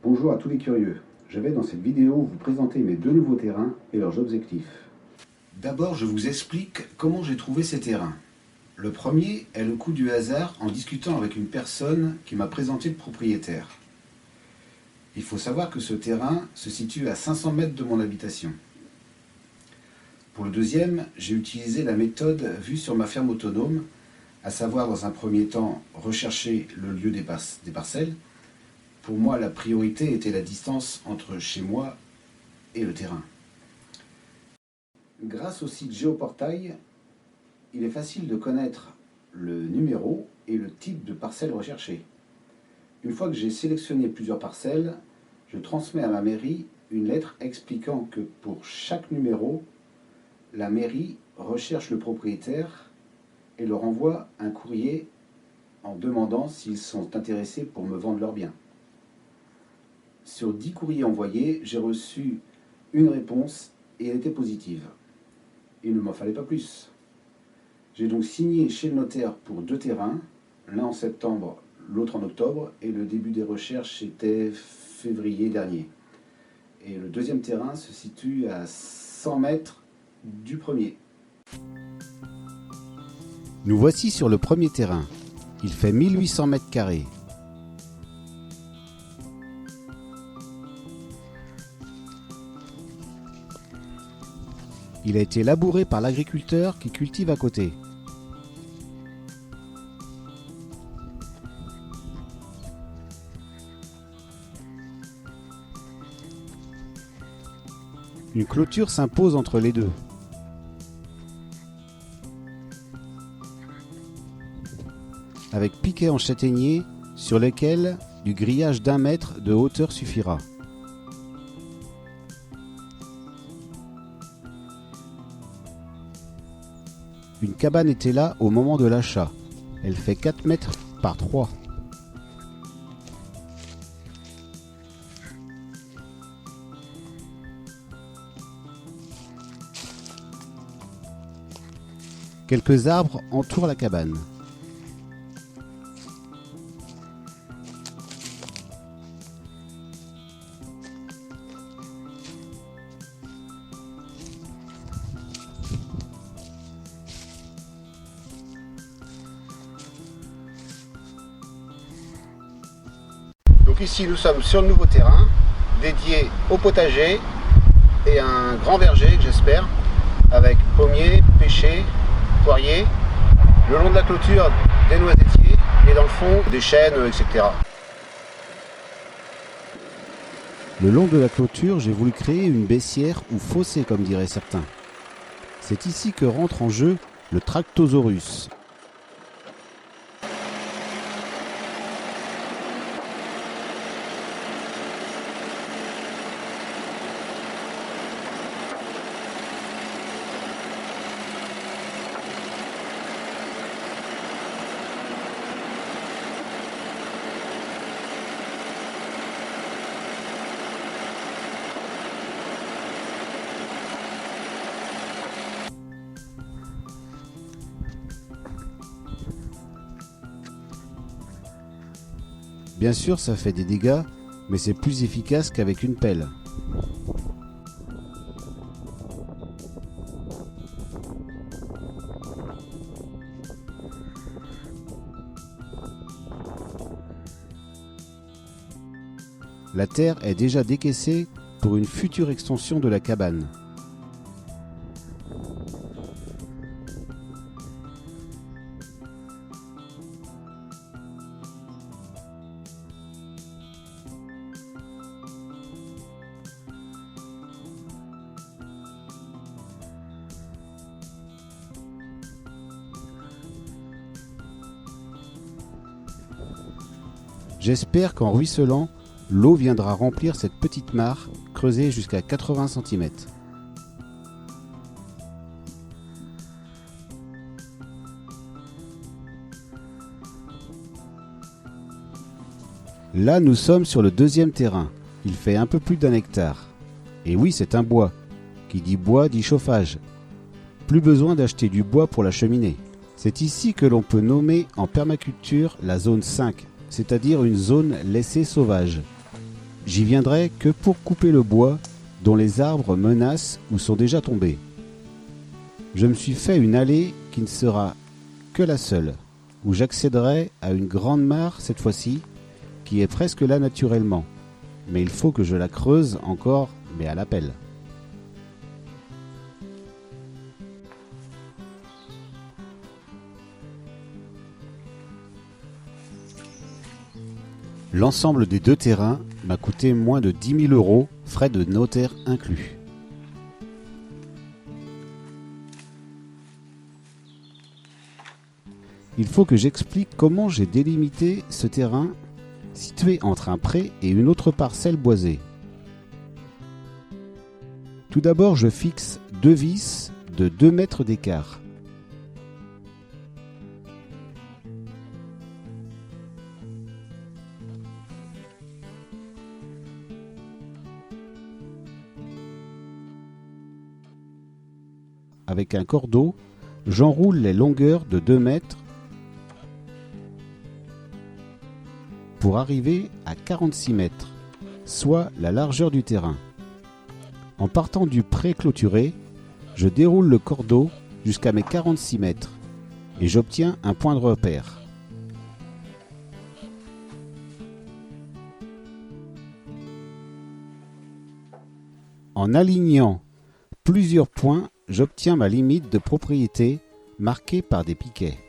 Bonjour à tous les curieux. Je vais dans cette vidéo vous présenter mes deux nouveaux terrains et leurs objectifs. D'abord, je vous explique comment j'ai trouvé ces terrains. Le premier est le coup du hasard en discutant avec une personne qui m'a présenté le propriétaire. Il faut savoir que ce terrain se situe à 500 mètres de mon habitation. Pour le deuxième, j'ai utilisé la méthode vue sur ma ferme autonome, à savoir dans un premier temps rechercher le lieu des parcelles. Pour moi, la priorité était la distance entre chez moi et le terrain. Grâce au site Géoportail, il est facile de connaître le numéro et le type de parcelle recherchée. Une fois que j'ai sélectionné plusieurs parcelles, je transmets à ma mairie une lettre expliquant que pour chaque numéro, la mairie recherche le propriétaire et leur envoie un courrier en demandant s'ils sont intéressés pour me vendre leurs biens. Sur 10 courriers envoyés, j'ai reçu une réponse et elle était positive. Il ne m'en fallait pas plus. J'ai donc signé chez le notaire pour 2 terrains, l'un en septembre, l'autre en octobre, et le début des recherches était février dernier. Et le deuxième terrain se situe à 100 mètres du premier. Nous voici sur le premier terrain. Il fait 1800 mètres carrés. Il a été labouré par l'agriculteur qui cultive à côté. Une clôture s'impose entre les deux. Avec piquet en châtaignier sur lesquels du grillage d'1 mètre de hauteur suffira. Une cabane était là au moment de l'achat. Elle fait 4 mètres par 3. Quelques arbres entourent la cabane. Donc ici nous sommes sur le nouveau terrain dédié au potager et un grand verger que j'espère, avec pommiers, pêchers, poiriers, le long de la clôture des noisetiers et dans le fond des chênes, etc. Le long de la clôture, j'ai voulu créer une baissière ou fossé comme diraient certains. C'est ici que rentre en jeu le Tractosaurus. Bien sûr, ça fait des dégâts, mais c'est plus efficace qu'avec une pelle. La terre est déjà décaissée pour une future extension de la cabane. J'espère qu'en ruisselant, l'eau viendra remplir cette petite mare creusée jusqu'à 80 cm. Là, nous sommes sur le deuxième terrain. Il fait un peu plus d'1 hectare. Et oui, c'est un bois. Qui dit bois dit chauffage. Plus besoin d'acheter du bois pour la cheminée. C'est ici que l'on peut nommer en permaculture la zone 5, c'est-à-dire une zone laissée sauvage. j'y viendrai que pour couper le bois dont les arbres menacent ou sont déjà tombés. Je me suis fait une allée qui ne sera que la seule, où j'accéderai à une grande mare cette fois-ci, qui est presque là naturellement. Mais il faut que je la creuse encore, mais à la pelle. L'ensemble des 2 terrains m'a coûté moins de 10 000 €, frais de notaire inclus. Il faut que j'explique comment j'ai délimité ce terrain situé entre un pré et une autre parcelle boisée. Tout d'abord, je fixe 2 vis de 2 mètres d'écart. Avec un cordeau, j'enroule les longueurs de 2 mètres pour arriver à 46 mètres, soit la largeur du terrain. En partant du pré clôturé, je déroule le cordeau jusqu'à mes 46 mètres et j'obtiens un point de repère. En alignant plusieurs points, j'obtiens ma limite de propriété marquée par des piquets.